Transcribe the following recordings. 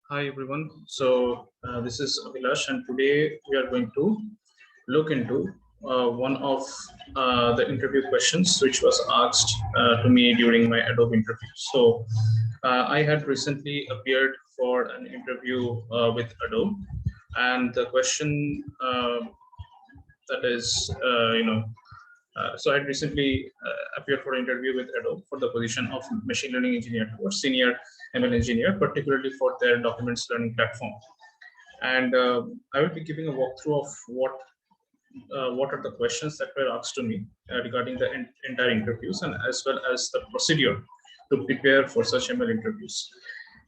Hi everyone. This is Abhilash, and today we are going to look into one of the interview questions which was asked to me during my Adobe interview. I had recently appeared for an interview with Adobe, and the question that is, I had recently appeared for an interview with Adobe for the position of machine learning engineer or senior ML engineer, particularly for their documents learning platform. And I will be giving a walkthrough of what are the questions that were asked to me regarding the entire interviews, and as well as the procedure to prepare for such ML interviews.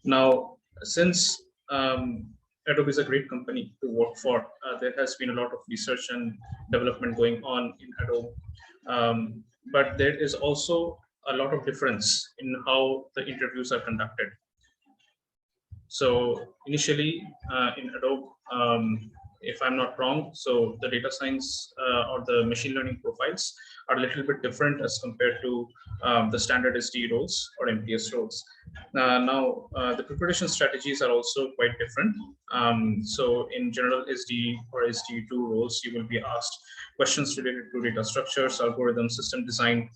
Now, since Adobe is a great company to work for, there has been a lot of research and development going on in Adobe. But there is also a lot of difference in how the interviews are conducted. So initially in Adobe, if I'm not wrong, so the data science or the machine learning profiles are a little bit different as compared to the standard SD roles or MTS roles. The preparation strategies are also quite different. So in general SD or SD2 roles, you will be asked questions related to data structures, algorithm, system design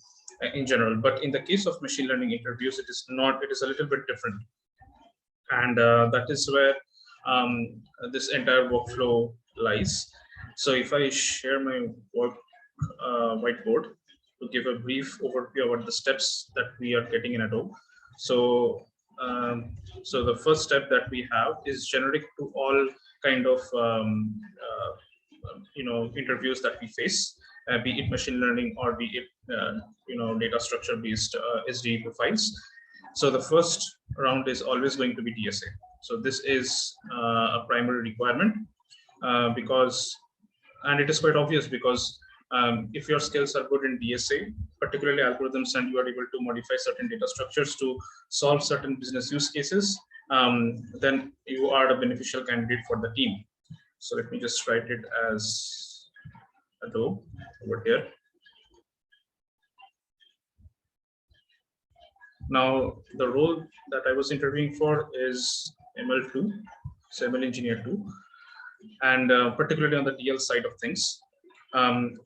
in general. But in the case of machine learning interviews, it is not. It is a little bit different. And that is where this entire workflow lies. So if I share my work whiteboard to give a brief overview about the steps that we are getting in Adobe. So the first step that we have is generic to all kind of interviews that we face, be it machine learning or be it data structure based SD profiles. So the first round is always going to be DSA. So this is a primary requirement because, and it is quite obvious because if your skills are good in DSA, particularly algorithms, and you are able to modify certain data structures to solve certain business use cases, then you are a beneficial candidate for the team. So let me just write it as Adobe over here. Now, the role that I was interviewing for is ML-2, so ML Engineer 2, and particularly on the DL side of things. And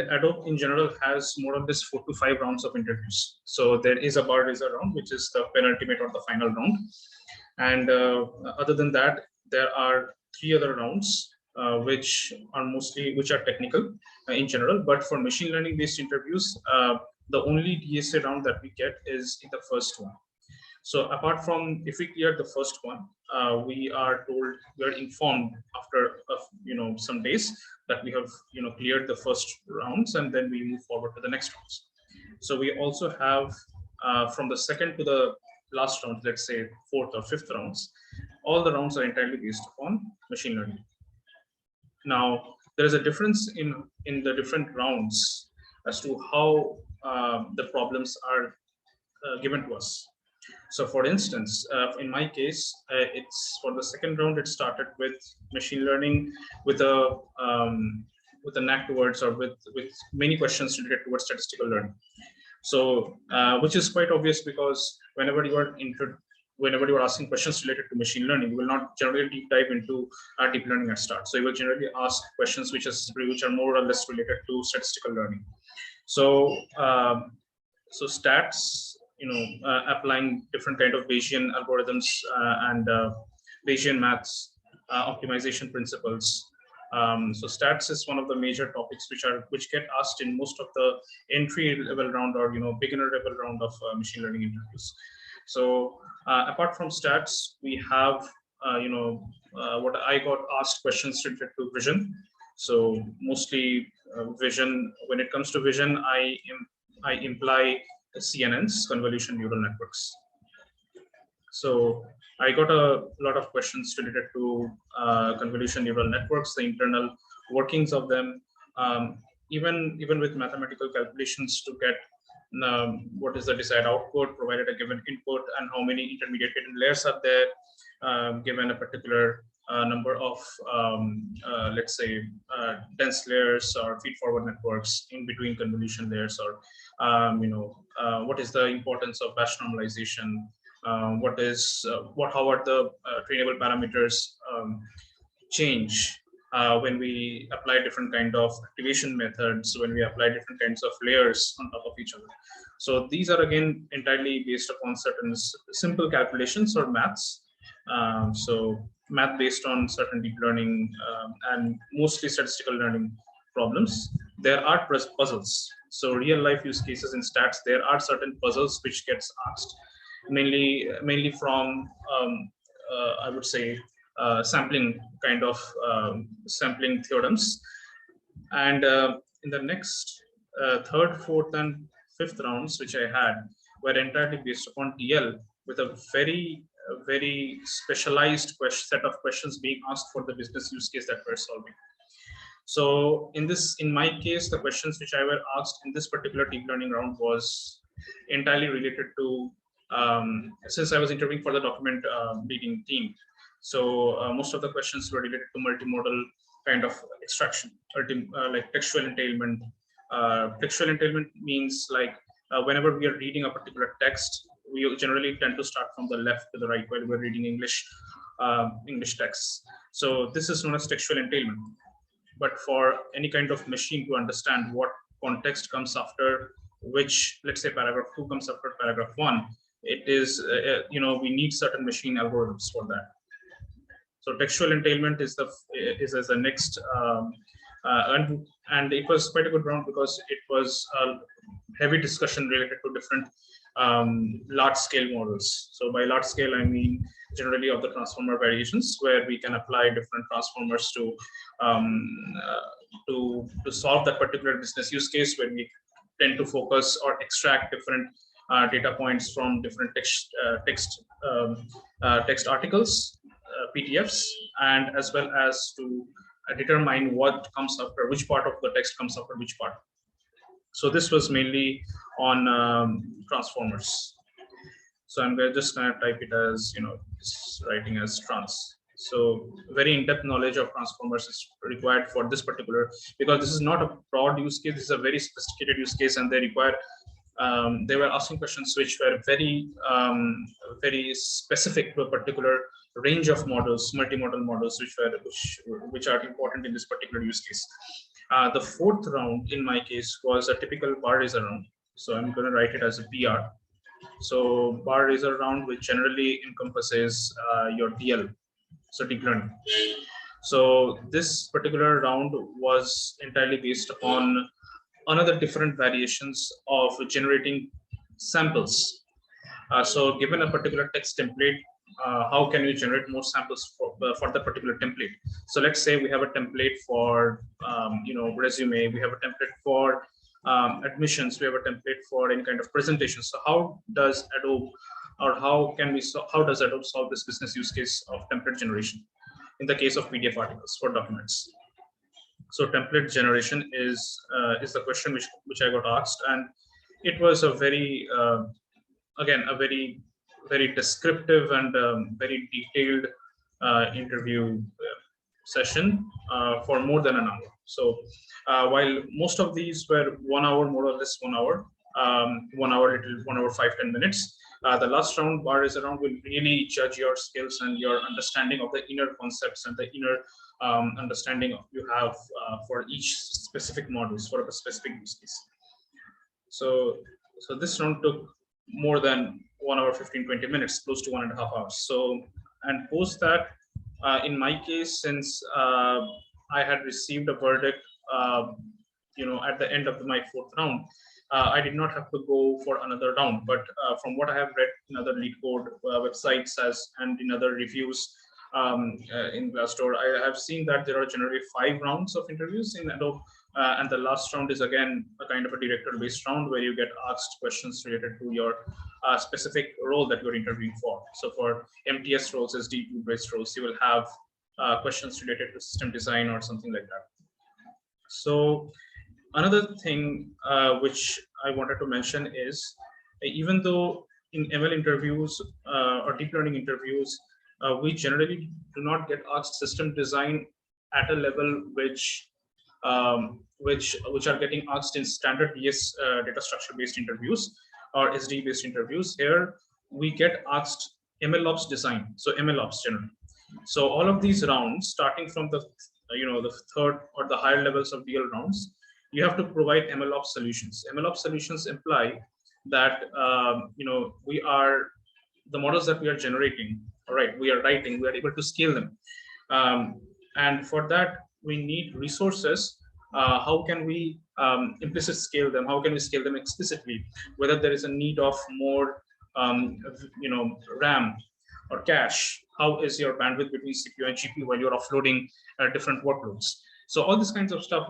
Adobe in general has more or less 4 to 5 rounds of interviews. So there is a bar raiser round, which is the penultimate or the final round. And other than that, there are 3 other rounds, which are technical in general. But for machine learning based interviews, the only DSA round that we get is in the first one. So apart from, if we clear the first one, we are informed after some days that we have cleared the first rounds, and then we move forward to the next rounds. So we also have from the second to the last round, let's say 4th or 5th rounds, all the rounds are entirely based upon machine learning. Now there is a difference in the different rounds as to how the problems are given to us. So for instance, in my case, it's for the second round, it started with machine learning with a knack towards, or with many questions related towards statistical learning. So which is quite obvious, because whenever you are asking questions related to machine learning, you will not generally deep dive into deep learning at start. So you will generally ask questions which are more or less related to statistical learning. So stats, applying different kind of Bayesian algorithms and Bayesian maths, optimization principles. So stats is one of the major topics which get asked in most of the entry level round or beginner level round of machine learning interviews. So apart from stats, we have what I got asked questions related to vision. So mostly vision. When it comes to vision, I imply CNNs, convolution neural networks. So I got a lot of questions related to convolution neural networks, the internal workings of them, even with mathematical calculations to get what is the desired output provided a given input, and how many intermediate hidden layers are there given a particular number of let's say dense layers or feed-forward networks in between convolution layers, or what is the importance of batch normalization, how are the trainable parameters change when we apply different kind of activation methods, when we apply different kinds of layers on top of each other. So these are again entirely based upon certain simple calculations or maths. So math based on certain deep learning and mostly statistical learning problems. There are puzzles. So real life use cases in stats, there are certain puzzles which gets asked mainly from I would say sampling kind of sampling theorems. And in the next third, fourth, and fifth rounds, which I had, were entirely based upon DL with a very specialized set of questions being asked for the business use case that we're solving. So in my case, the questions which I were asked in this particular deep learning round was entirely related to, since I was interviewing for the document reading team. So most of the questions were related to multimodal kind of extraction, or like textual entailment. Textual entailment means like whenever we are reading a particular text, we generally tend to start from the left to the right while we're reading English texts. So this is known as textual entailment. But for any kind of machine to understand what context comes after which, let's say paragraph 2 comes after paragraph 1, it is, we need certain machine algorithms for that. So textual entailment is as the next, and it was quite a good round because it was a heavy discussion related to different large scale models. So by large scale, I mean generally of the transformer variations, where we can apply different transformers to solve that particular business use case, where we tend to focus or extract different data points from different text articles, PDFs, and as well as to determine what comes after which part of the text comes after which part. So this was mainly on transformers. So I'm just going to type it as, it's writing as trans. So very in-depth knowledge of transformers is required for this particular, because this is not a broad use case, this is a very sophisticated use case, and they require, they were asking questions which were very specific to a particular range of models, multimodal models, which are important in this particular use case. The fourth round in my case was a typical bar raiser round. So I'm going to write it as a BR. So bar raiser round, which generally encompasses your DL, so deep learning. So this particular round was entirely based upon another different variations of generating samples. So given a particular text template, how can you generate more samples for that particular template? So let's say we have a template for resume, we have a template for admissions, we have a template for any kind of presentation. So how does Adobe, or how does Adobe solve this business use case of template generation in the case of PDF articles for documents? So template generation is the question which I got asked, and it was a very again a very descriptive and very detailed interview session for more than an hour. So while most of these were 1 hour, more or less 1 hour, 1 hour 5-10 minutes, the last round, bar raiser round, will really judge your skills and your understanding of the inner concepts and the inner understanding you have for each specific models for a specific use case. So this round took more than 1 hour 15-20 minutes, close to 1.5 hours. So, and post that, in my case, since I had received a verdict at the end of my fourth round, I did not have to go for another round. But from what I have read in other lead code websites and in other reviews in Glassdoor, I have seen that there are generally 5 rounds of interviews in Adobe. And the last round is again a kind of a director-based round where you get asked questions related to your specific role that you're interviewing for. So for MTS roles, SD2-based roles, you will have questions related to system design or something like that. So another thing which I wanted to mention is, even though in ML interviews or deep learning interviews, we generally do not get asked system design at a level which are getting asked in standard DS data structure based interviews or SD based interviews. Here we get asked MLOps design. So MLOps generally. So all of these rounds, starting from the the third or the higher levels of DL rounds, you have to provide MLOps solutions. MLOps solutions imply that we are the models that we are generating, all right, we are writing, we are able to scale them. And for that, we need resources. How can we implicit scale them? How can we scale them explicitly? Whether there is a need of more, RAM or cache. How is your bandwidth between CPU and GPU while you're offloading different workloads? So all these kinds of stuff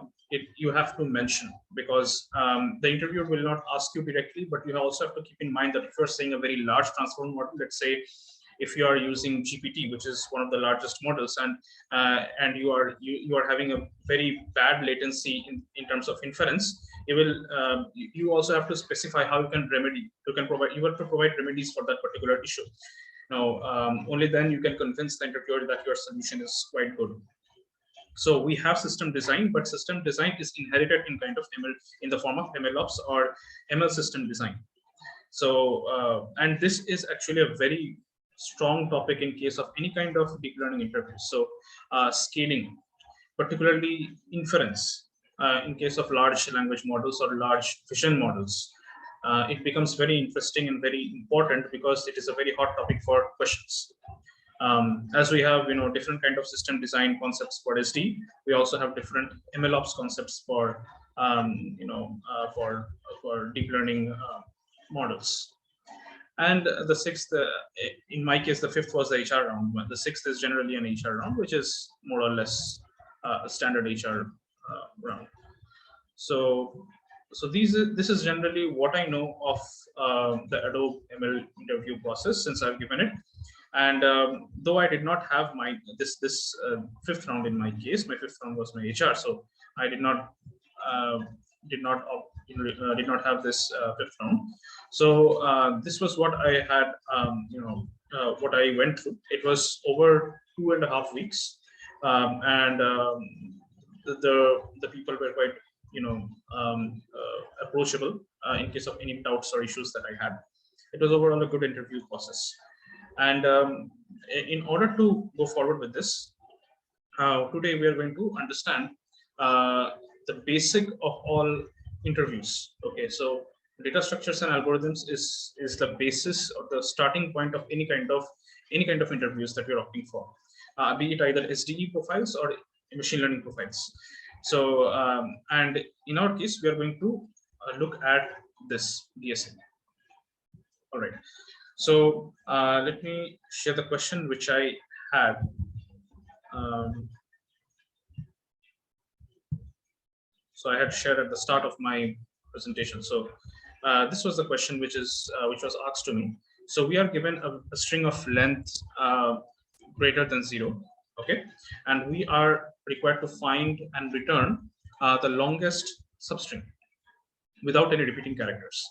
you have to mention, because the interviewer will not ask you directly, but you also have to keep in mind that if you're saying a very large transformer model, let's say if you are using GPT, which is one of the largest models, and you are having a very bad latency in terms of inference, you also have to specify how you can have to provide remedies for that particular issue. Now, only then you can convince the interviewer that your solution is quite good. So we have system design, but system design is inherited in kind of ML in the form of MLOps or ML system design. So, and this is actually a very strong topic in case of any kind of deep learning interface. So scaling, particularly inference, in case of large language models or large vision models, it becomes very interesting and very important because it is a very hot topic for questions. As we have different kind of system design concepts for SD, we also have different MLOps concepts for for deep learning models. And the sixth, in my case, the fifth was the HR round. The sixth is generally an HR round, which is more or less a standard HR round. So this is generally what I know of the Adobe ML interview process since I've given it. And though I did not have this fifth round in my case, my fifth round was my HR, so I did not have this fifth round. So this was what I had, what I went through. It was over 2.5 weeks, and the people were quite approachable in case of any doubts or issues that I had. It was overall a good interview process. And in order to go forward with this, today we are going to understand the basic of all interviews. Okay, so data structures and algorithms is the basis or the starting point of any kind of interviews that we're opting for, be it either SDE profiles or machine learning profiles. So and in our case, we are going to look at this DSM. All right. So let me share the question which I had. So I had shared at the start of my presentation. So this was the question which was asked to me. So we are given a string of length greater than 0, okay, and we are required to find and return the longest substring without any repeating characters.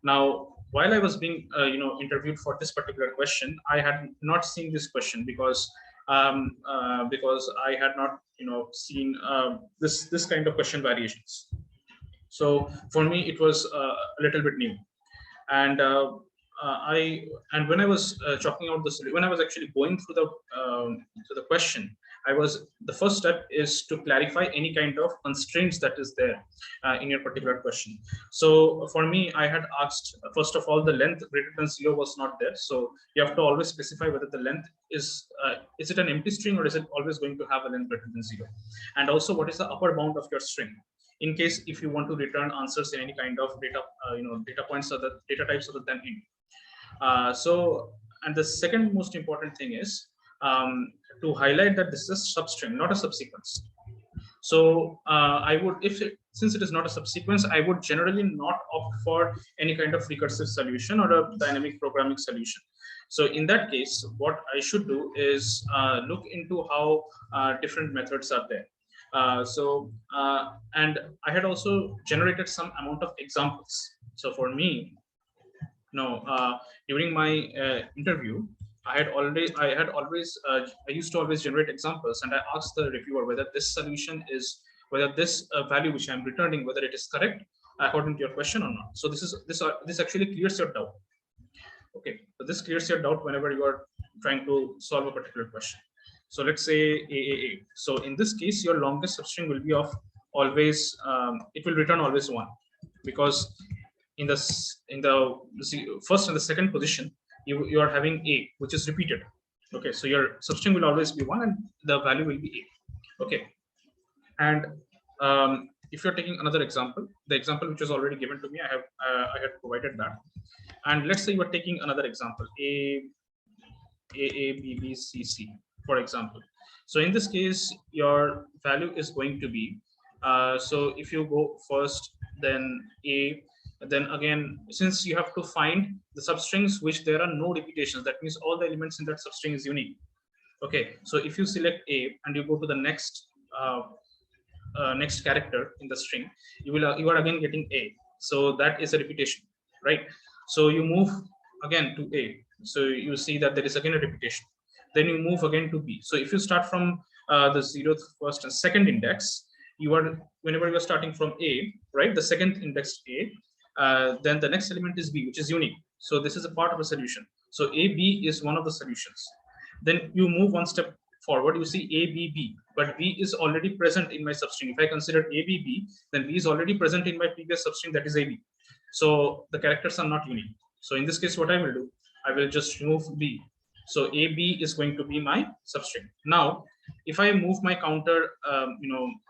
Now, while I was being interviewed for this particular question, I had not seen this question because I had not seen this kind of question variations. So for me, it was a little bit new, and when I was chalking out this, when I was actually going through the question, the first step is to clarify any kind of constraints that is there in your particular question. So for me, I had asked, first of all, the length greater than 0 was not there. So you have to always specify whether the length is it an empty string or is it always going to have a length greater than 0? And also, what is the upper bound of your string? In case if you want to return answers in any kind of data, data points or the data types other than int. And the second most important thing is to highlight that this is a substring, not a subsequence. So I would, since it is not a subsequence, I would generally not opt for any kind of recursive solution or a dynamic programming solution. So in that case, what I should do is look into how different methods are there. And I had also generated some amount of examples. So for me, during my interview, I used to always generate examples, and I asked the reviewer whether this solution is, whether this value which I'm returning, whether it is correct according to your question or not. So this actually clears your doubt. Okay, so this clears your doubt whenever you are trying to solve a particular question. So let's say AAA. So in this case, your longest substring will be of always, it will return always 1, because in the first and the second position, you are having A, which is repeated. Okay, so your substring will always be 1 and the value will be A. Okay, and if you're taking another example, the example which was already given to me, I had provided that. And let's say you are taking another example, A, B, B, C, C, for example. So in this case, your value is going to be, so if you go first, then A, then again, since you have to find the substrings which there are no repetitions, that means all the elements in that substring is unique. Okay, so if you select A and you go to the next next character in the string, you are again getting A. So that is a repetition, right? So you move again to A. So you see that there is again a repetition. Then you move again to B. So if you start from the 0th, first, and second index, whenever you are starting from A, right? The second index A, then the next element is B, which is unique. So this is a part of a solution. So A, B is one of the solutions. Then you move one step forward, you see A, B, B, but B is already present in my substring. If I consider A, B, B, then B is already present in my previous substring, that is AB. So the characters are not unique. So in this case, what I will do, I will just remove B. So AB is going to be my substring. Now, if I move my counter,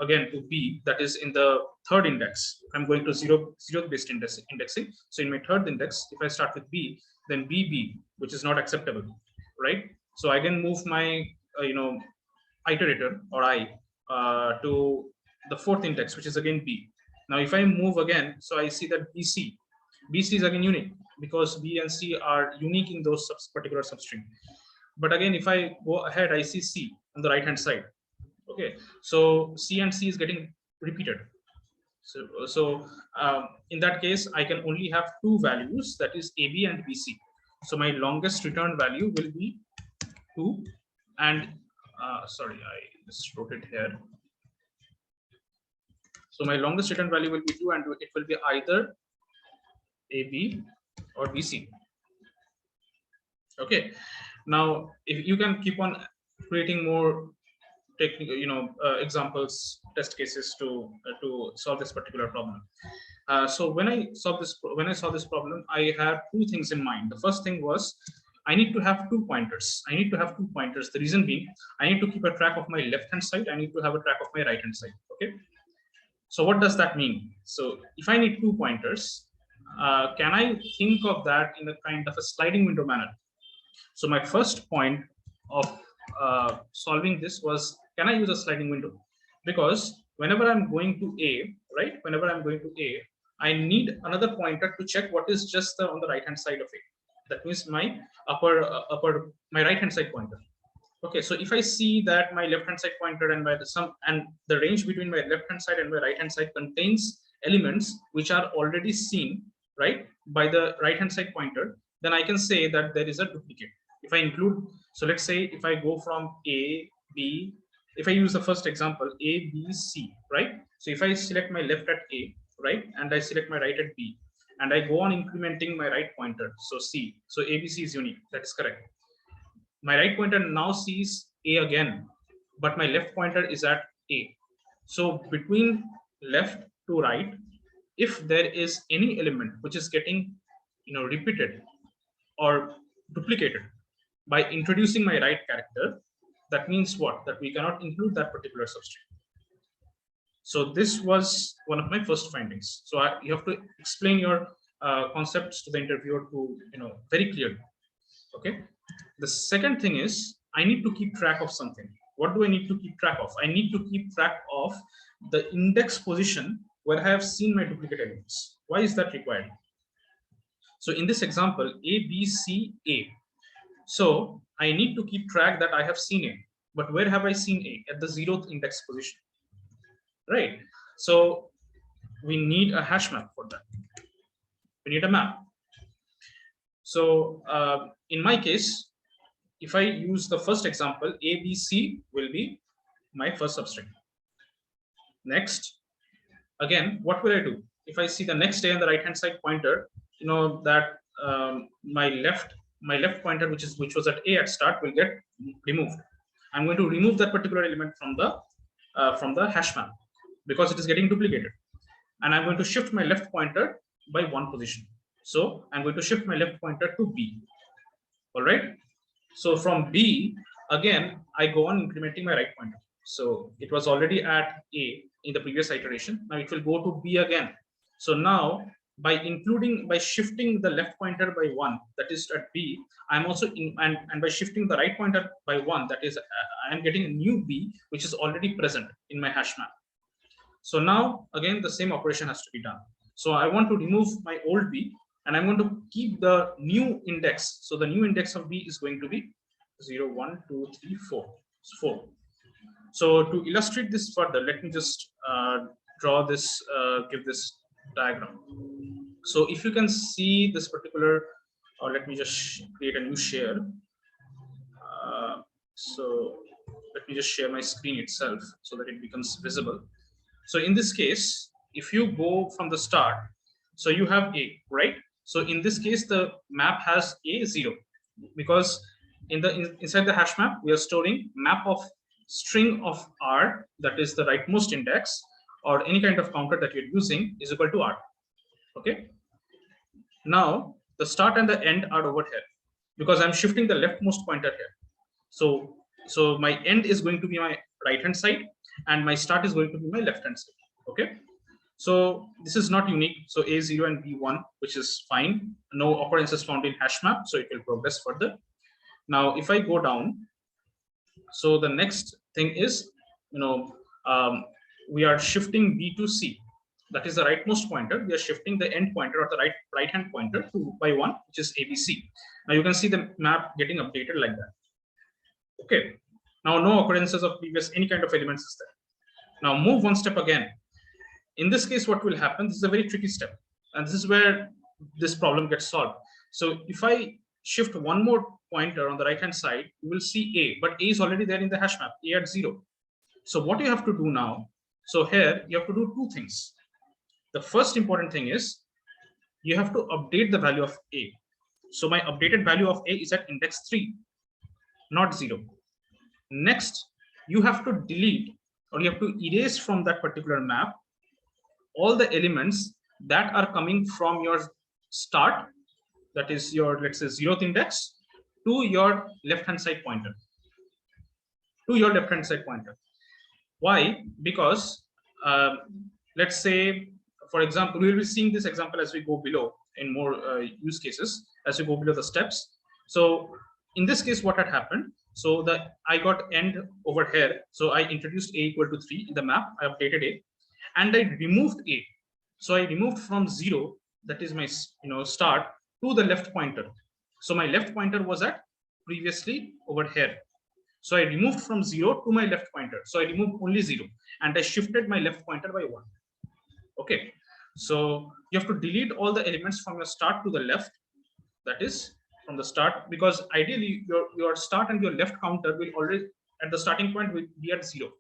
again to B, that is in the third index, I'm going to zero based indexing. So in my third index, if I start with B, then BB, which is not acceptable, right? So I can move my iterator or I to the fourth index, which is again B. Now, if I move again, so I see that BC is again unique because B and C are unique in those particular substring. But again, if I go ahead, I see C on the right hand side. Okay, so C and C is getting repeated. So in that case, I can only have two values, that is AB and BC. So my longest return value will be 2, and sorry, I just wrote it here. So my longest return value will be 2, and it will be either AB or BC. Okay, now if you can keep on creating more technical, examples, test cases to solve this particular problem. So when I saw this problem, I had two things in mind. The first thing was I need to have 2 pointers. The reason being, I need to keep a track of my left hand side. I need to have a track of my right hand side. Okay. So what does that mean? So if I need 2 pointers, can I think of that in a kind of a sliding window manner? So my first point of solving this was, can I use a sliding window? Because whenever I'm going to A, right? I need another pointer to check what is just on the right hand side of A. That means my my right hand side pointer. Okay, so if I see that my left hand side pointer and the range between my left hand side and my right hand side contains elements which are already seen, right, by the right hand side pointer, then I can say that there is a duplicate. If I include, so let's say if I go from A, B, if I use the first example, A, B, C, right? So if I select my left at A, right, and I select my right at B, and I go on incrementing my right pointer, so C, so ABC is unique, that is correct. My right pointer now sees A again, but my left pointer is at A. So between left to right, if there is any element which is getting repeated or duplicated by introducing my right character, that means what? That we cannot include that particular substring. So this was one of my first findings. So you have to explain your concepts to the interviewer to very clearly. Okay. The second thing is I need to keep track of something. What do I need to keep track of? I need to keep track of the index position where I have seen my duplicate elements. Why is that required? So in this example, A, B, C, A. So I need to keep track that I have seen A, but where have I seen A? At the 0th index position, right? So we need a hash map for that. We need a map. So in my case, if I use the first example, ABC will be my first substring. Next, again, what will I do? If I see the next A on the right hand side pointer, that my left my left pointer, which was at A at start, will get removed. I'm going to remove that particular element from the hash map because it is getting duplicated. And I'm going to shift my left pointer by 1 position. So I'm going to shift my left pointer to B. All right. So from B, again, I go on incrementing my right pointer. So it was already at A in the previous iteration. Now it will go to B again. So now by shifting the left pointer by 1, that is at B, I'm also and by shifting the right pointer by 1, that is I'm getting a new B, which is already present in my hash map. So now again the same operation has to be done. So I want to remove my old B and I'm going to keep the new index. So the new index of B is going to be 0, 1, 2, 3, 4. 4. So to illustrate this further, let me just draw this, give this diagram. So if you can see this particular, or let me just create a new share. So let me just share my screen itself so that it becomes visible. So in this case, if you go from the start, so you have A, right? So in this case, the map has A 0 because inside the hash map, we are storing map of string of R, that is the rightmost index, or any kind of counter that you're using is equal to R. Okay. Now the start and the end are over here because I'm shifting the leftmost pointer here. So my end is going to be my right hand side and my start is going to be my left hand side. Okay. So this is not unique. So A0 and B1, which is fine. No occurrences found in hash map, so it will progress further. Now, if I go down, so the next thing is, we are shifting B to C. That is the rightmost pointer. We are shifting the end pointer or the right hand pointer to by 1, which is ABC. Now you can see the map getting updated like that. Okay. Now no occurrences of previous any kind of elements is there. Now move one step again. In this case, what will happen? This is a very tricky step, and this is where this problem gets solved. So if I shift one more pointer on the right hand side, you will see A, but A is already there in the hash map, A at 0. So what you have to do now, so here you have to do 2 things. The first important thing is you have to update the value of A. So my updated value of A is at index 3, not 0. Next, you have to delete or you have to erase from that particular map all the elements that are coming from your start, that is your, let's say, 0th index, to your left-hand side pointer. Why? Because let's say, for example, we will be seeing this example as we go below in more use cases, as we go below the steps. So in this case, what had happened? So I got end over here. So I introduced A equal to 3 in the map. I updated A. And I removed A. So I removed from 0, that is my start, to the left pointer. So my left pointer was at previously over here. So I removed from 0 to my left pointer. So I removed only 0 and I shifted my left pointer by 1. Okay. So you have to delete all the elements from your start to the left, that is from the start, because ideally your start and your left counter will already at the starting point will be at 0.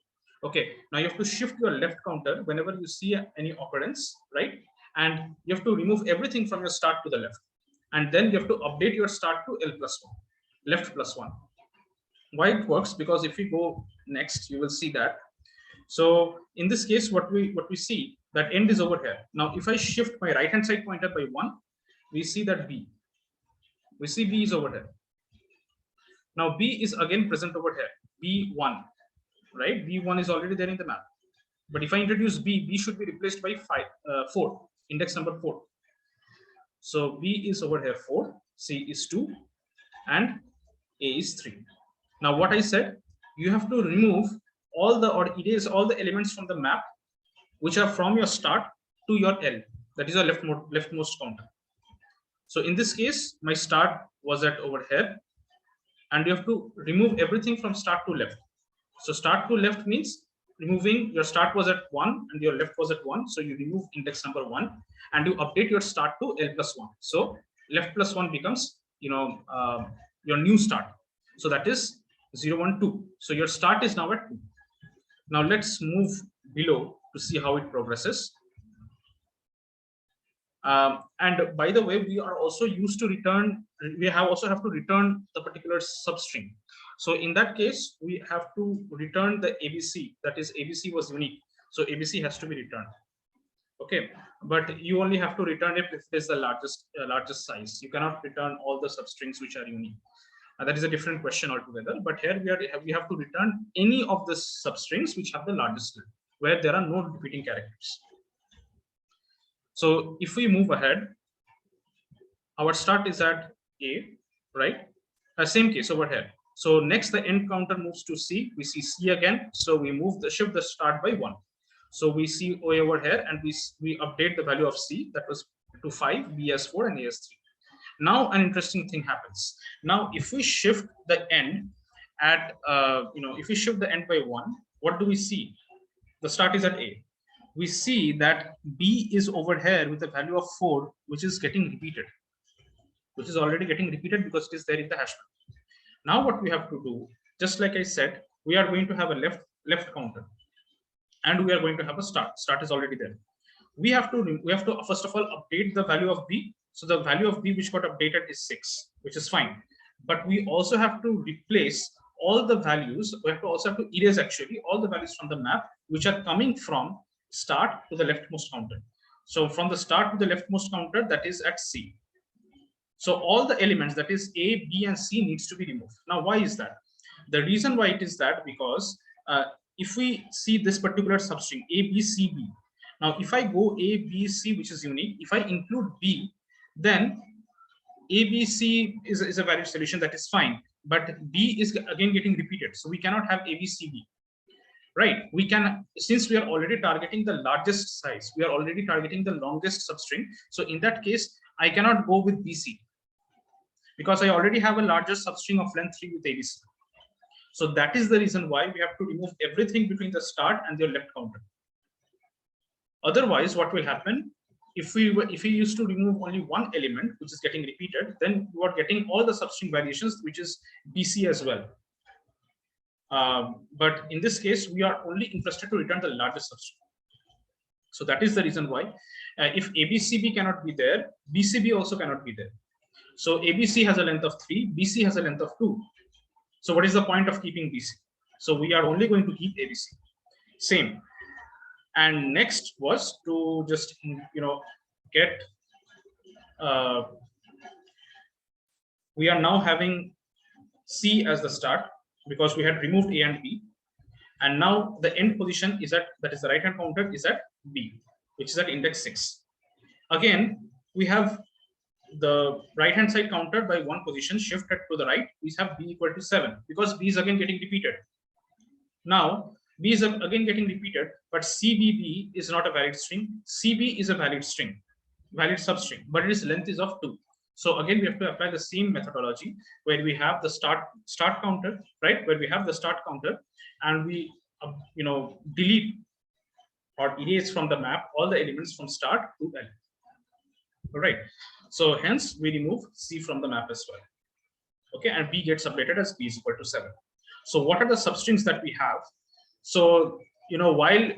Okay, now you have to shift your left counter whenever you see any occurrence, right? And you have to remove everything from your start to the left. And then you have to update your start to L+1, left +1. Why it works? Because if we go next, you will see that. So in this case, what we see that end is over here. Now, if I shift my right hand side pointer by 1, we see that B. We see B is over here. Now B is again present over here. B1. Right, B1 is already there in the map. But if I introduce B, B should be replaced by 4, index number 4. So B is over here 4, C is 2, and A is 3. Now what I said, you have to remove all the or erase all the elements from the map which are from your start to your L, that is your leftmost counter. So in this case, my start was at over here, and you have to remove everything from start to left. So start to left means removing your start was at 1 and your left was at 1. So you remove index number 1 and you update your start to L+1. So left +1 becomes your new start. So that is 0, 1, 2. So your start is now at 2. Now let's move below to see how it progresses. And by the way, we are also used to return, we also have to return the particular substring. So in that case, we have to return the ABC, that is ABC was unique. So ABC has to be returned. Okay, but you only have to return it if it is the largest size. You cannot return all the substrings which are unique. That is a different question altogether. But here we have to return any of the substrings which have the largest length, where there are no repeating characters. So if we move ahead, our start is at A, right? Same case over here. So next the end counter moves to C. We see C again. So we shift the start by 1. So we see O over here, and we update the value of C, that was to 5, B as 4, and A as 3. Now an interesting thing happens. Now if we shift the end at if we shift the end by 1, what do we see? The start is at A. We see that B is over here with a value of 4, which is getting repeated, which is already getting repeated because it is there in the hash map. Now what we have to do, just like I said, we are going to have a left counter, and we are going to have a start. Start is already there. We have to first of all update the value of B. So the value of B which got updated is 6, which is fine. But we also have to replace all the values. We also have to erase actually all the values from the map which are coming from start to the leftmost counter. So from the start to the leftmost counter, that is at C. So all the elements, that is A, B, and C, needs to be removed. Now, why is that? The reason why it is that, because if we see this particular substring A, B, C, B. Now, if I go A, B, C, which is unique, if I include B, then A, B, C is a valid solution, that is fine. But B is again getting repeated. So we cannot have A, B, C, B. Right? We can, since we are already targeting the largest size, we are already targeting the longest substring. So in that case, I cannot go with BC, because I already have a larger substring of length 3 with ABC. So that is the reason why we have to remove everything between the start and your left counter. Otherwise, what will happen, if we used to remove only one element which is getting repeated, then you are getting all the substring variations, which is BC as well. But in this case, we are only interested to return the largest substring. So that is the reason why if ABCB cannot be there, BCB also cannot be there. So ABC has a length of 3, BC has a length of 2. So what is the point of keeping BC? So we are only going to keep ABC. Same. And next was to just get we are now having C as the start, because we had removed A and B, and now the end position is at, that is the right hand counter is at B, which is at index 6. Again, we have the right hand side counter by 1 position shifted to the right. We have B equal to 7, because B is again getting repeated. Now B is again getting repeated, but CBB is not a valid string. CB is a valid string, valid substring, but its length is of 2. So again, we have to apply the same methodology where we have the start counter, right? Where we have the start counter, and we delete or erase from the map all the elements from start to L. All right. So hence we remove C from the map as well. Okay, and B gets updated as B is equal to 7. So what are the substrings that we have? So while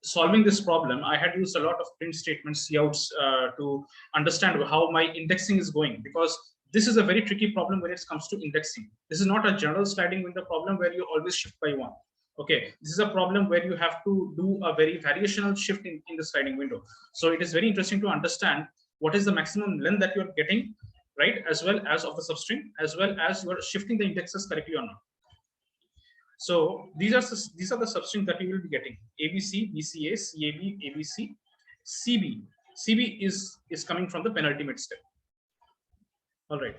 solving this problem, I had used a lot of print statements, coutts to understand how my indexing is going, because this is a very tricky problem when it comes to indexing. This is not a general sliding window problem where you always shift by 1. Okay, this is a problem where you have to do a very variational shift in the sliding window. So it is very interesting to understand what is the maximum length that you're getting, right, as well as of the substring, as well as you're shifting the indexes correctly or not. So these are the substrings that you will be getting: ABC, BCA, CAB, ABC, CB. CB is coming from the penultimate step. All right.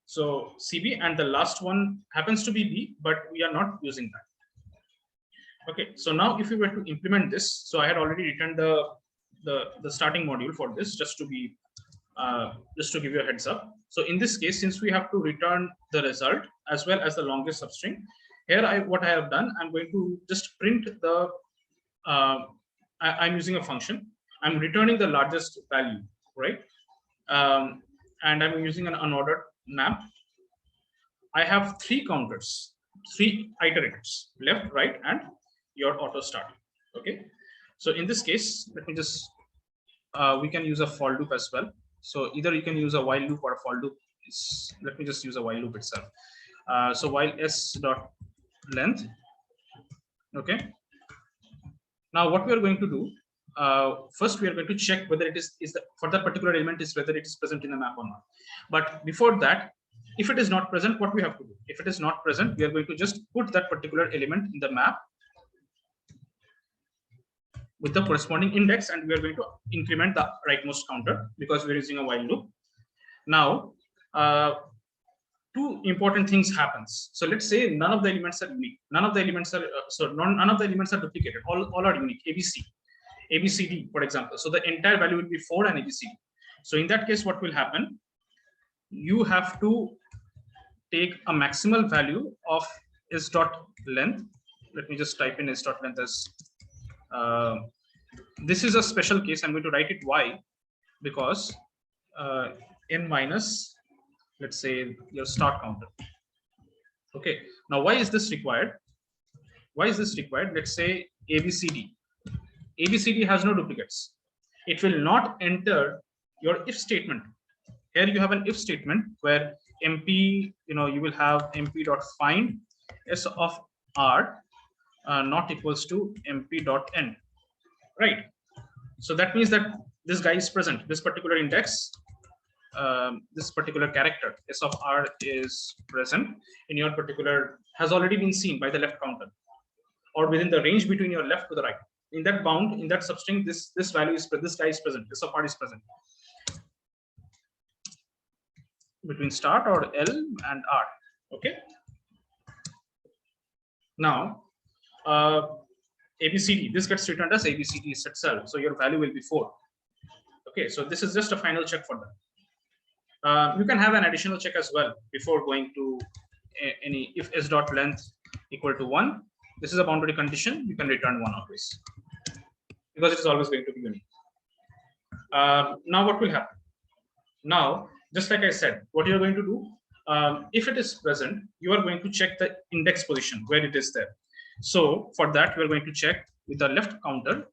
So CB, and the last one happens to be B, but we are not using that. Okay. So now if we were to implement this, so I had already written the starting module for this, just to give you a heads up. So in this case, since we have to return the result as well as the longest substring, here what I have done, I'm going to just print the, I'm using a function. I'm returning the largest value, right? And I'm using an unordered map. I have 3 counters, 3 iterators, left, right, and your auto start. Okay. So in this case, let me just we can use a for loop as well. So either you can use a while loop or a for loop. Let me just use a while loop itself. So while s dot length. Okay. Now what we are going to do, first we are going to check whether it is for that particular element is whether it is present in the map or not. But before that, if it is not present, what we have to do? If it is not present, we are going to just put that particular element in the map with the corresponding index, and we are going to increment the rightmost counter because we're using a while loop. Now, two important things happens. So let's say none of the elements are unique. None of the elements are none of the elements are duplicated. All are unique. ABCD, for example. So the entire value will be 4 and ABCD. So in that case, what will happen? You have to take a maximal value of s dot length. Let me just type in s dot length as this is a special case. I'm going to write it y because n minus, let's say, your start counter. Okay. Now, why is this required? Why is this required? Let's say ABCD. ABCD has no duplicates. It will not enter your if statement. Here you have an if statement where MP, you will have MP dot find s of r not equals to MP dot n, right? So that means that this guy is present. This particular index, this particular character s of r is present in your particular, has already been seen by the left counter, or within the range between your left to the right. In that bound, in that substring, this value is this guy is present. S of r is present between start or L and R. Okay. Now, ABCD, this gets returned as ABCD itself. So your value will be 4. Okay. So this is just a final check for that. You can have an additional check as well before going to any, if s dot length equal to 1. This is a boundary condition. You can return 1 always because it is always going to be unique. Now what will happen? Now, just like I said, what you're going to do, if it is present, you are going to check the index position where it is there. So for that, we're going to check with the left counter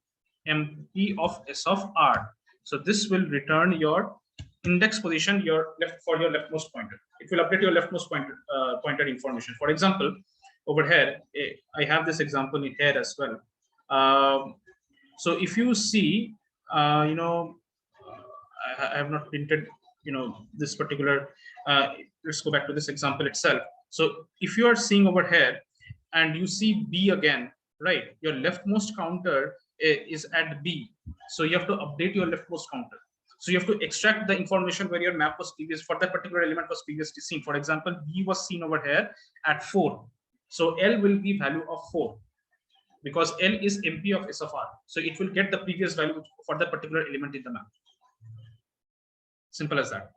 MP of s of r. So this will return your index position, your leftmost pointer. It will update your leftmost pointer information. For example, over here, I have this example in here as well. So if you see, I have not printed, this particular, let's go back to this example itself. So if you are seeing over here and you see B again, right, your leftmost counter is at B. So you have to update your leftmost counter. So you have to extract the information where your map was previous, for that particular element was previously seen. For example, B was seen over here at 4. So L will be value of 4 because L is MP of S of R. So it will get the previous value for that particular element in the map. Simple as that.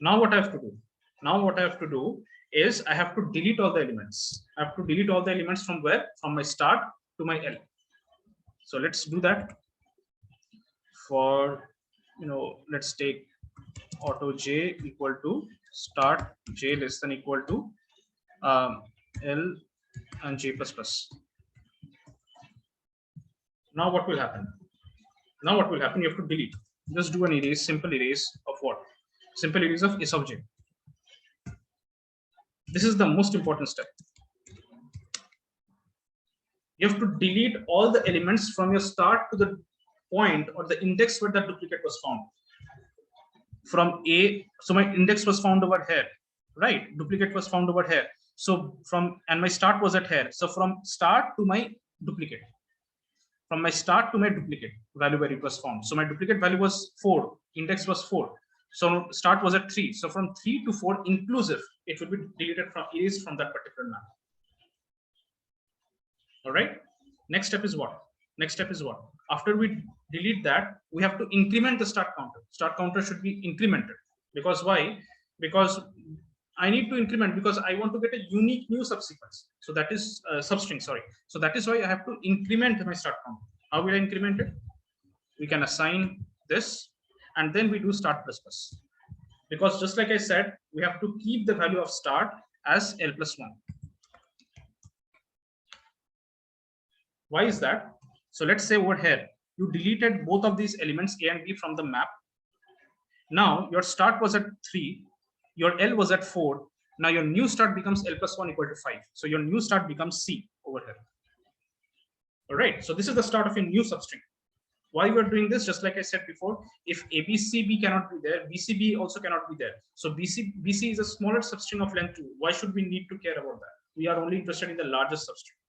Now what I have to do? Now what I have to do is I have to delete all the elements. I have to delete all the elements from where? From my start to my L. So let's do that. For, let's take auto j equal to start j less than equal to L and j plus plus. Now what will happen? Now what will happen? You have to delete. Just do an erase, simple erase of what? Simple erase of s of j. This is the most important step. You have to delete all the elements from your start to the point or the index where that duplicate was found. From A, so my index was found over here, right? Duplicate was found over here. So and my start was at here. So from start to my duplicate. From my start to my duplicate value where it was found. So my duplicate value was 4, index was 4. So start was at 3. So from 3 to 4 inclusive, it will be deleted from erased from that particular map. All right. Next step is what? Next step is what? After we delete that, we have to increment the start counter. Start counter should be incremented. Because why? Because I need to increment because I want to get a unique new subsequence. So that is substring, sorry. So that is why I have to increment my start counter. How will I increment it? We can assign this and then we do start plus plus. Because just like I said, we have to keep the value of start as L plus 1. Why is that? So let's say over here, you deleted both of these elements A and B from the map. Now your start was at 3, your L was at 4. Now your new start becomes L plus 1 equal to 5. So your new start becomes C over here. All right, so this is the start of your new substring. Why we are doing this? Just like I said before, if ABCB cannot be there, BCB also cannot be there. So BC is a smaller substring of length 2. Why should we need to care about that? We are only interested in the largest substring.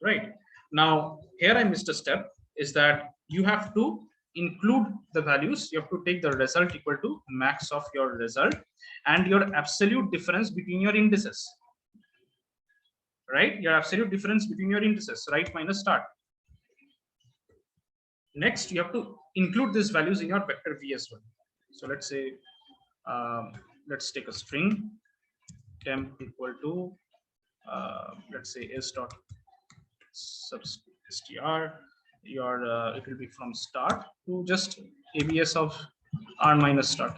Right. Now, here I missed a step, is that you have to include the values. You have to take the result equal to max of your result and your absolute difference between your indices. Right? Your absolute difference between your indices, right, minus start. Next, you have to include these values in your vector V as well. So let's say, let's take a string temp equal to, let's say s dot str. Your it will be from start to just abs of r minus start.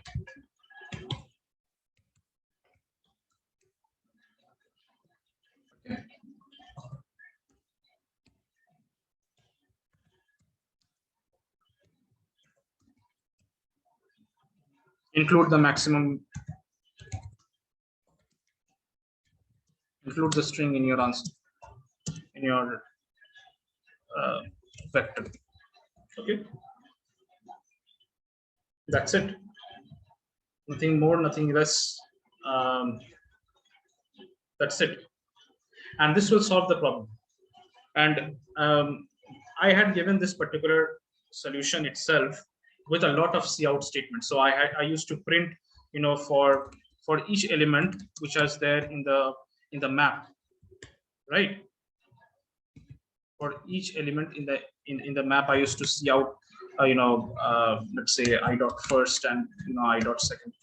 Okay. Include the maximum, include the string in your answer, in your vector. Okay, that's it. Nothing more, nothing less. That's it. And this will solve the problem. And I had given this particular solution itself with a lot of cout statements. So I used to print, you know, for each element which was there in the map, right? For each element in the map, I used to see out, let's say I dot first and I dot second.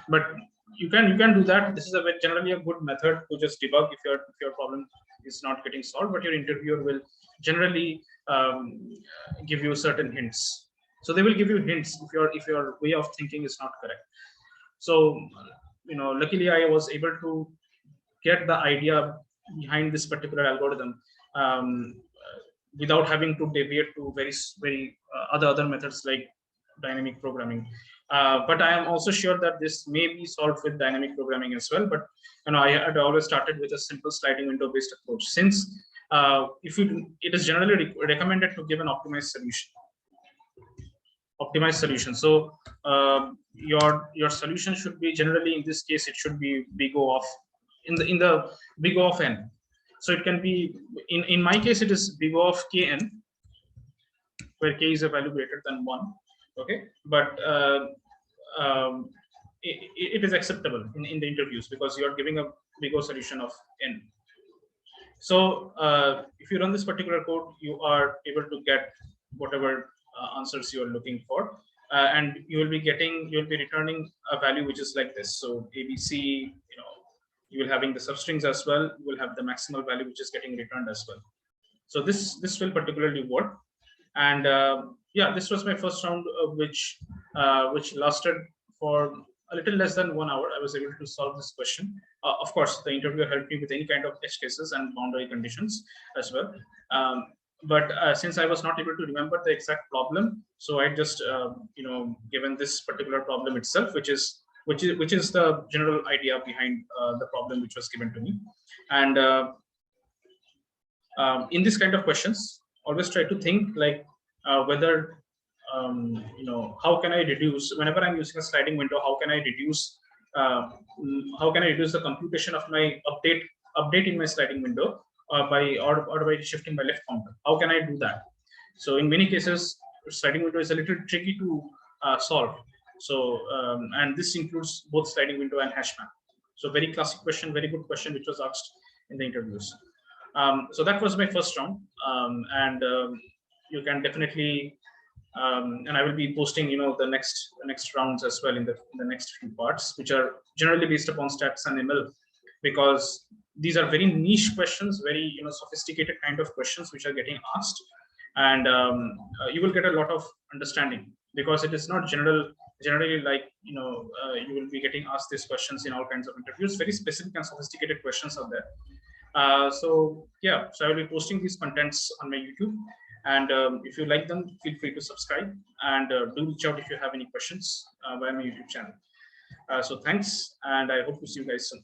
But you can do that. This is generally a good method to just debug if your problem is not getting solved. But your interviewer will generally give you certain hints. So they will give you hints if your way of thinking is not correct. So luckily I was able to get the idea behind this particular algorithm without having to deviate to very other methods like dynamic programming. But I am also sure that this may be solved with dynamic programming as well. But I had always started with a simple sliding window based approach, since it is generally recommended to give an optimized solution. So your solution should be, generally in this case, it should be big O of in the big O of n. So it can be, in my case, it is big O of kn, where k is a value greater than 1. Okay, but it is acceptable in the interviews because you are giving a big O solution of n. So if you run this particular code, you are able to get whatever answers you are looking for, and you will be returning a value which is like this. So ABC, you will having the substrings as well. You will have the maximal value which is getting returned as well. So this will particularly work. And yeah, this was my first round, which lasted for a little less than 1 hour. I was able to solve this question. Of course, the interviewer helped me with any kind of edge cases and boundary conditions as well. But since I was not able to remember the exact problem, so I just given this particular problem itself, which is the general idea behind the problem which was given to me. And in this kind of questions, always try to think like whether how can I reduce, whenever I'm using a sliding window, how can I reduce the computation of my update in my sliding window by shifting my left counter? How can I do that? So in many cases, sliding window is a little tricky to solve. So and this includes both sliding window and hashmap. So very classic question, very good question, which was asked in the interviews. So that was my first round, and you can definitely, and I will be posting, the next rounds as well in the next few parts, which are generally based upon stats and ML, because these are very niche questions, very sophisticated kind of questions which are getting asked, and you will get a lot of understanding because it is not generally like you will be getting asked these questions in all kinds of interviews. Very specific and sophisticated questions are there. So yeah, so I will be posting these contents on my YouTube, And if you like them, feel free to subscribe, and do reach out if you have any questions via my YouTube channel. So thanks, and I hope to see you guys soon.